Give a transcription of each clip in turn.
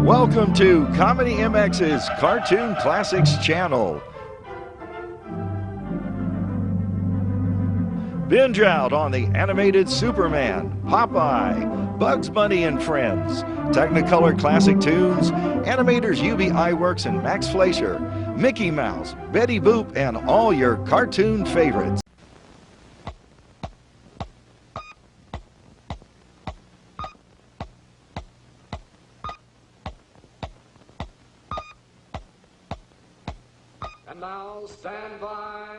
Welcome to ComedyMX's Cartoon Classics channel. Binge out on the animated Superman, Popeye, Bugs Bunny and Friends, Technicolor classic tunes, animators UB Iwerks and Max Fleischer, Mickey Mouse, Betty Boop, and all your cartoon favorites. And now stand by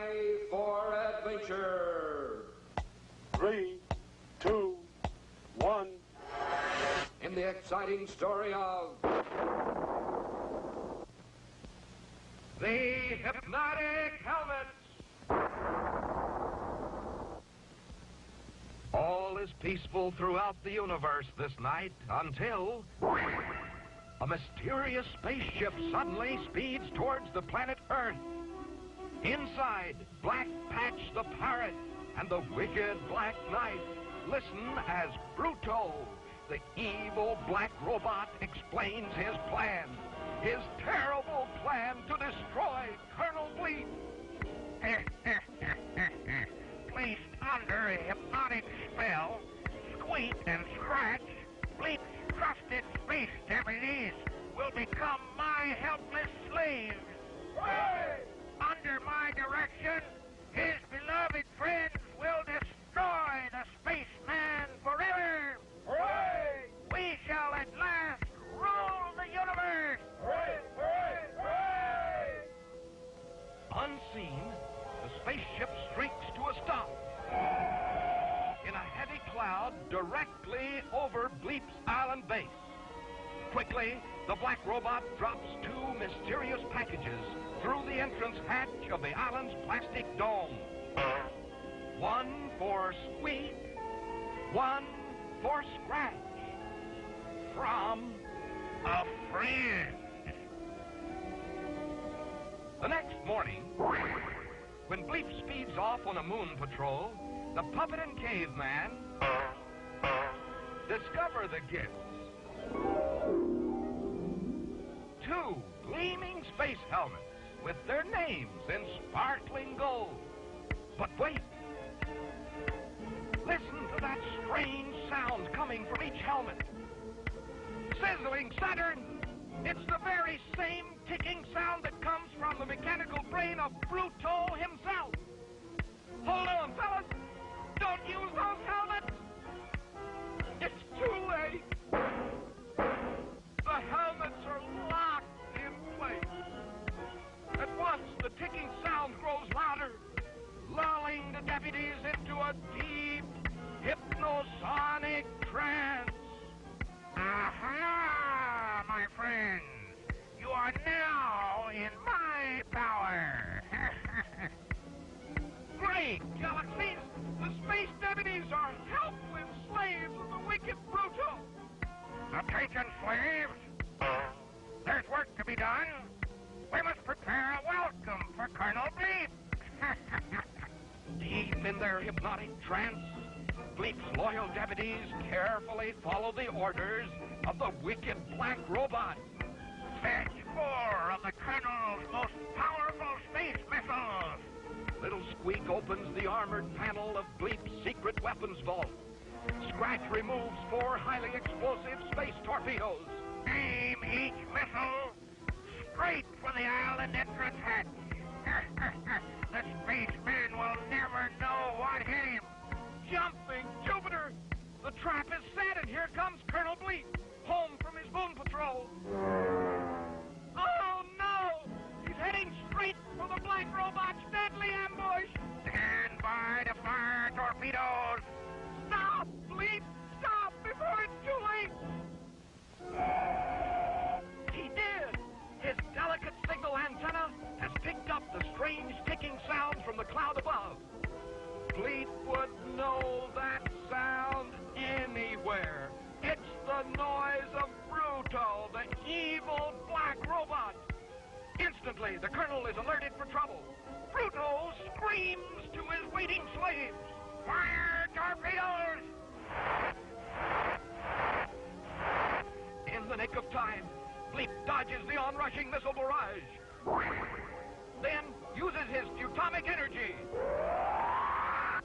for adventure. 3, 2, 1. In the exciting story of the Hypnotic Helmets. All is peaceful throughout the universe this night until a mysterious spaceship suddenly speeds towards the planet Earth. Inside, Black Patch the Parrot and the wicked Black Knight listen as Bruto, the evil black robot, explains his plan. His terrible plan to destroy Colonel Bleep. Placed under a hypnotic spell, Squeek and Scratch, Bleep's trusted space deputies, will become my helpless slaves. Hooray! Under my direction, his beloved friends will destroy the spaceman forever. Hooray! We shall at last rule the universe. Hooray! Hooray! Hooray! Unseen, the spaceship streaks to a stop in a heavy cloud directly over Bleep's island base. Quickly, the black robot drops two mysterious packages through the entrance hatch of the island's plastic dome. One for Squeek, one for Scratch. From A friend. the next morning, when Bleep speeds off on a moon patrol, the puppet and caveman discover the gifts. Two gleaming space helmets with their names in sparkling gold. But wait! Listen to that strange sound coming from each helmet. Sizzling Saturn! It's the very same ticking sound that comes from the mechanical brain of Bruto himself. Hold on, fellas! Don't use those helmets! It's too late! The helmets are locked in place. At once, the ticking sound grows louder, lulling the deputies into a deep, hypnosonic trance. Aha, my friends. You are now in my power. Great galaxies! The space deputies are helpless slaves of the wicked Bruto. Attention, slaves. There's work to be done. We must prepare a welcome for Colonel Bleep. Deep in their hypnotic trance, Bleep's loyal deputies carefully follow the orders of the wicked black robot. Fetch 4 of the Colonel's most powerful space missiles. Little Squeak opens the armored panel of Bleep's secret weapons vault. Scratch removes 4 highly explosive space torpedoes. Aim each missile straight for the island entrance hatch. The spaceman will never know what hit him. Jumping Jupiter! The trap is set, and here comes Colonel Bleep, home from his moon patrol. Oh no! He's heading straight for the black robot's deadly ambush! Stand by to fire torpedoes. Stop, Bleep! Stop before it's too late! He did! His delicate signal antenna has picked up the strange ticking sound from the cloud above. Bleep would know that sound anywhere. It's the noise of Bruto, the evil black robot. Instantly, the Colonel is alerted for trouble. Bruto screams to his waiting slaves. Fire torpedoes. In the nick of time, Bleep dodges the onrushing missile barrage, then uses his atomic energy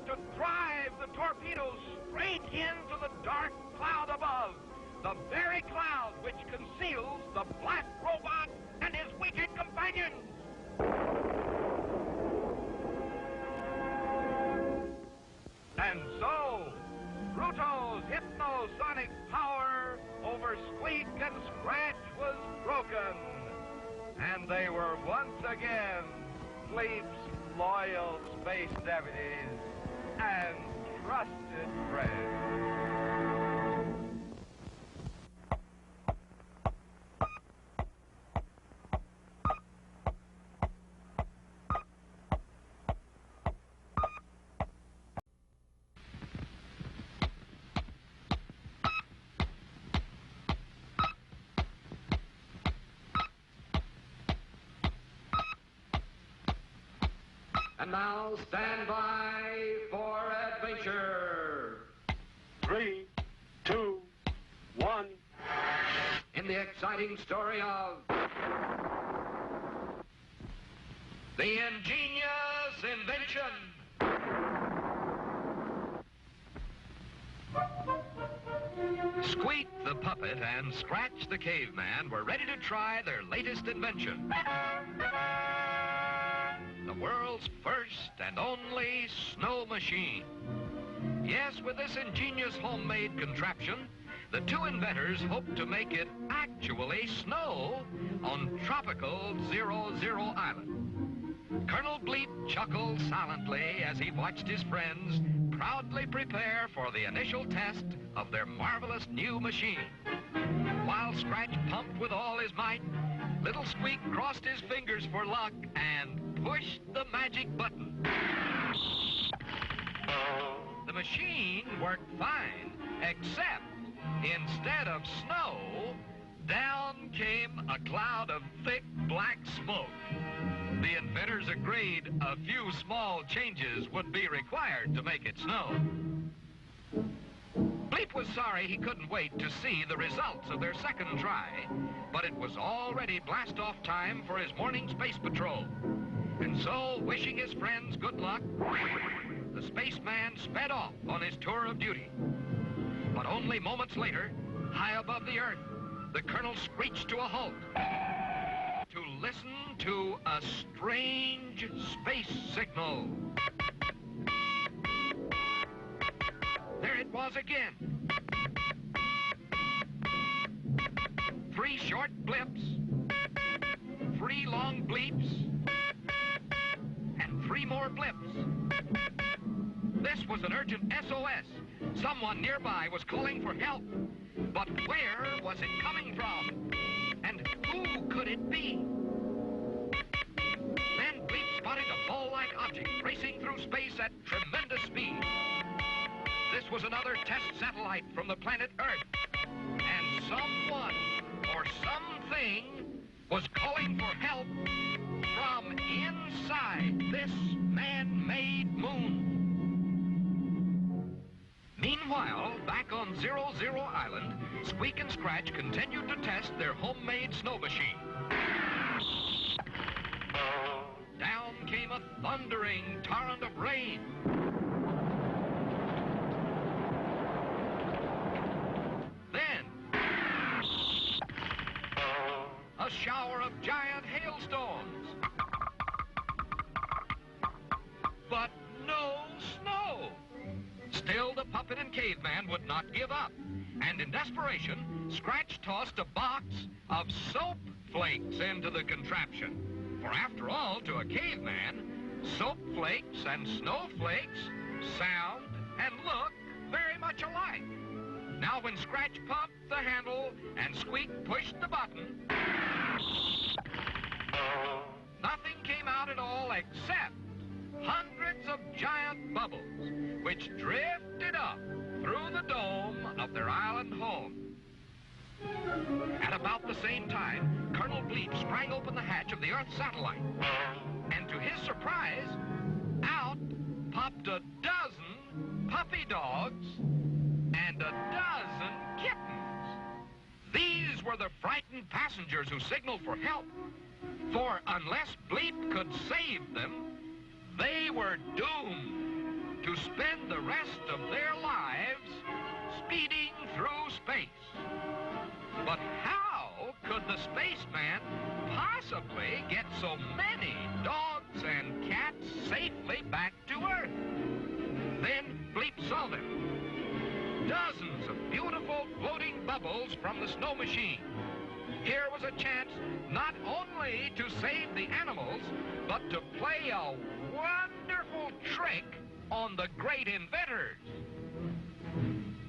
to drive the torpedoes straight into the dark cloud above, the very cloud which conceals the black robot and his wicked companions. And so, Pluto's hypnosonic power over Squeek and Scratch was broken, and they were once again Bleep's loyal space deputies and trusted friends. And now stand by for adventure. 3, 2, 1. In the exciting story of the ingenious invention. Squeak the puppet and Scratch the caveman were ready to try their latest invention. The world's first and only snow machine. Yes, with this ingenious homemade contraption, the two inventors hoped to make it actually snow on tropical 00 Island. Colonel Bleep chuckled silently as he watched his friends proudly prepare for the initial test of their marvelous new machine. While Scratch pumped with all his might, little Squeak crossed his fingers for luck and pushed the magic button. The machine worked fine, except instead of snow, down came a cloud of thick black smoke. The inventors agreed a few small changes would be required to make it snow. Bleep was sorry he couldn't wait to see the results of their second try, but it was already blast-off time for his morning space patrol. And so, wishing his friends good luck, the spaceman sped off on his tour of duty. But only moments later, high above the Earth, the colonel screeched to a halt to listen to a strange space signal. There it was again. 3 short blips, 3 long bleeps, and 3 more blips. This was an urgent SOS. Someone nearby was calling for help. But where was it coming from? And who could it be? Then Bleep spotted a ball-like object racing through space at tremendous speed. This was another test satellite from the planet Earth. And someone or something was calling for help from inside this man-made moon. Meanwhile, back on 00 Island, Squeak and Scratch continued to test their homemade snow machine. Down came a thundering torrent of rain. Then, a shower of giant hailstones. But no snow. Still, the puppet and caveman would not give up. And in desperation, Scratch tossed a box of soap flakes into the contraption. For after all, to a caveman, soap flakes and snowflakes sound and look very much alike. Now, when Scratch pumped the handle and Squeak pushed the button, nothing came out at all except hundreds of giant bubbles, which drifted up through the dome of their island home. At about the same time, Colonel Bleep sprang open the hatch of the Earth satellite. And to his surprise, out popped a dozen puppy dogs and a dozen kittens. These were for the frightened passengers who signaled for help. For unless Bleep could save them, they were doomed to spend the rest of their lives speeding through space. But how could the spaceman possibly get so many dogs and cats safely back to Earth? Then Bleep solved it. Dozens of beautiful floating bubbles from the snow machine. Here was a chance not only to save the animals, but to play a wonderful trick on the great inventors.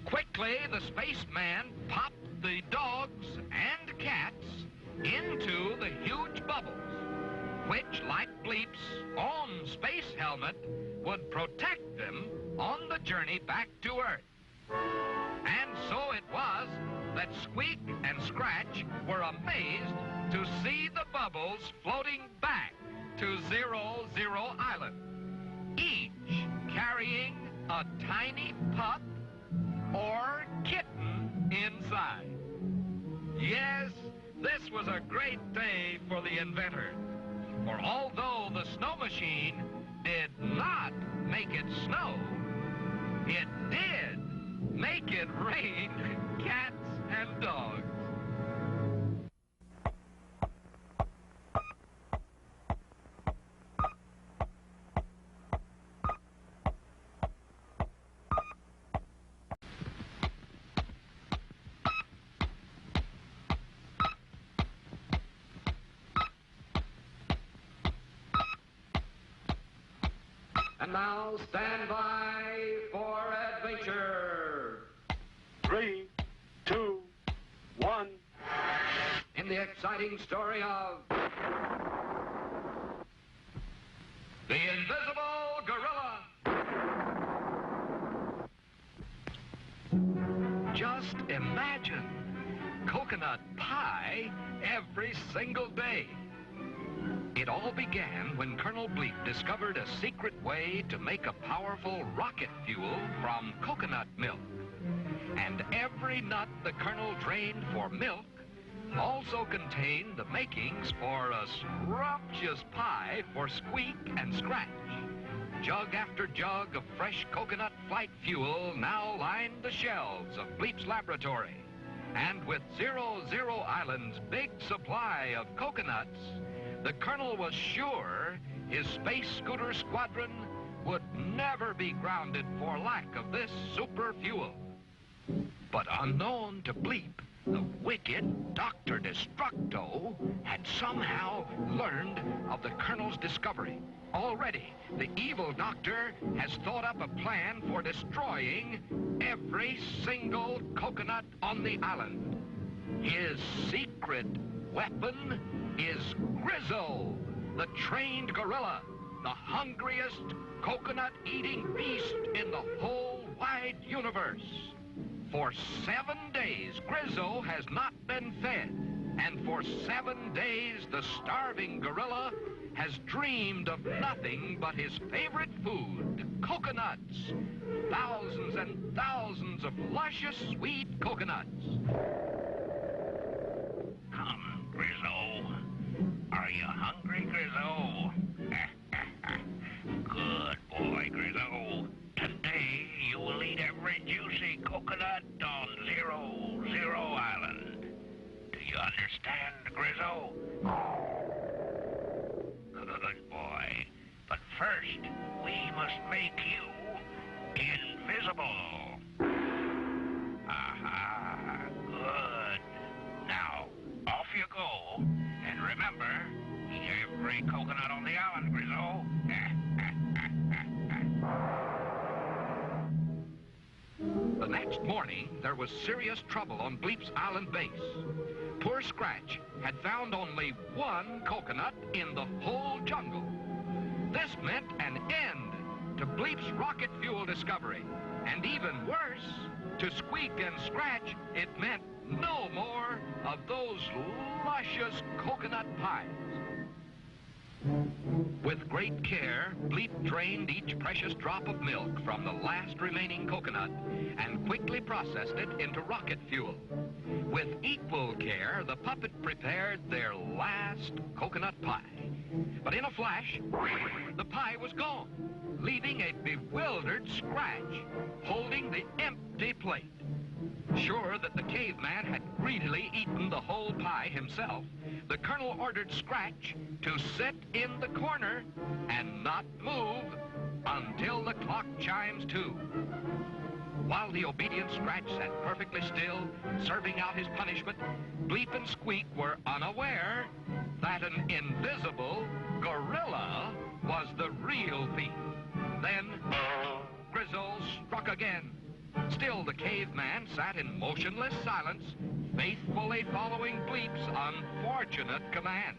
Quickly, the spaceman popped the dogs and cats into the huge bubbles, which, like Bleep's own space helmet, would protect them on the journey back to Earth. And so it was that Squeek and Scratch were amazed to see the bubbles floating back to 00 Island, each carrying a tiny pup or kitten inside. Yes, this was a great day for the inventor. For although the snow machine did not make it snow, it did make it rain cats and dogs. And now stand by for adventure. 3, 2, 1. In the exciting story of the Invisible Gorilla. Just imagine coconut pie every single day. It all began when Colonel Bleep discovered a secret way to make a powerful rocket fuel from coconut milk. And every nut the Colonel drained for milk also contained the makings for a scrumptious pie for Squeek and Scratch. Jug after jug of fresh coconut flight fuel now lined the shelves of Bleep's laboratory. And with 00 Island's big supply of coconuts, the Colonel was sure his space scooter squadron would never be grounded for lack of this super fuel. But unknown to Bleep, the wicked Doctor Destructo had somehow learned of the Colonel's discovery. Already, the evil doctor has thought up a plan for destroying every single coconut on the island. His secret weapon is Grizzo, the trained gorilla, the hungriest coconut-eating beast in the whole wide universe. For 7 days, Grizzo has not been fed, and for 7 days, the starving gorilla has dreamed of nothing but his favorite food, coconuts. Thousands and thousands of luscious, sweet coconuts. Come, Grizzo. Are you hungry, Grizzo? Good boy, Grizzo. Today you will eat every juicy coconut on 00 Island. Do you understand, Grizzo? Good boy. But first, we must make you invisible. Aha, good. Now, off you go. And remember, eat every coconut on the island, Grizzo. The next morning, there was serious trouble on Bleep's island base. Poor Scratch had found only one coconut in the whole jungle. This meant an end to Bleep's rocket fuel discovery. And even worse, to Squeek and Scratch, it meant no more of those luscious coconut pies. With great care, Bleep drained each precious drop of milk from the last remaining coconut and quickly processed it into rocket fuel. With each faithful care, the puppet prepared their last coconut pie. But in a flash, the pie was gone, leaving a bewildered Scratch holding the empty plate. Sure that the caveman had greedily eaten the whole pie himself, the Colonel ordered Scratch to sit in the corner and not move until the clock chimes 2. While the obedient Scratch sat perfectly still, serving out his punishment, Bleep and Squeak were unaware that an invisible gorilla was the real thief. Then, Grizzle struck again. Still, the caveman sat in motionless silence, faithfully following Bleep's unfortunate command.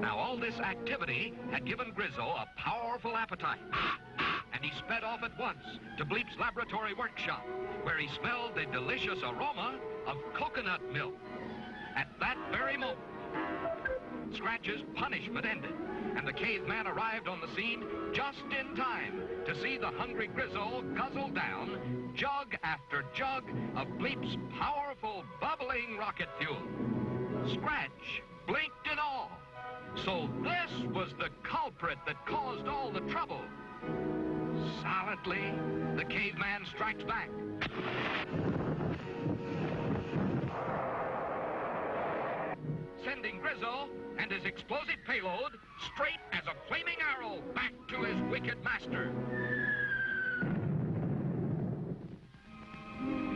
Now, all this activity had given Grizzle a powerful appetite, and he sped off at once to Bleep's laboratory workshop, where he smelled the delicious aroma of coconut milk. At that very moment, Scratch's punishment ended, and the caveman arrived on the scene just in time to see the hungry Grizzle guzzle down jug after jug of Bleep's powerful bubbling rocket fuel. Scratch blinked in awe. So this was the culprit that caused all the trouble. Silently, the caveman strikes back. Sending Grizzle and his explosive payload straight as a flaming arrow back to his wicked master.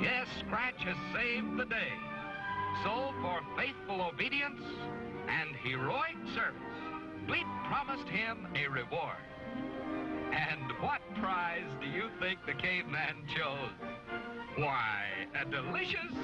Yes, Scratch has saved the day. So, for faithful obedience and heroic service, Bleep promised him a reward. And what prize do you think the caveman chose? Why, a delicious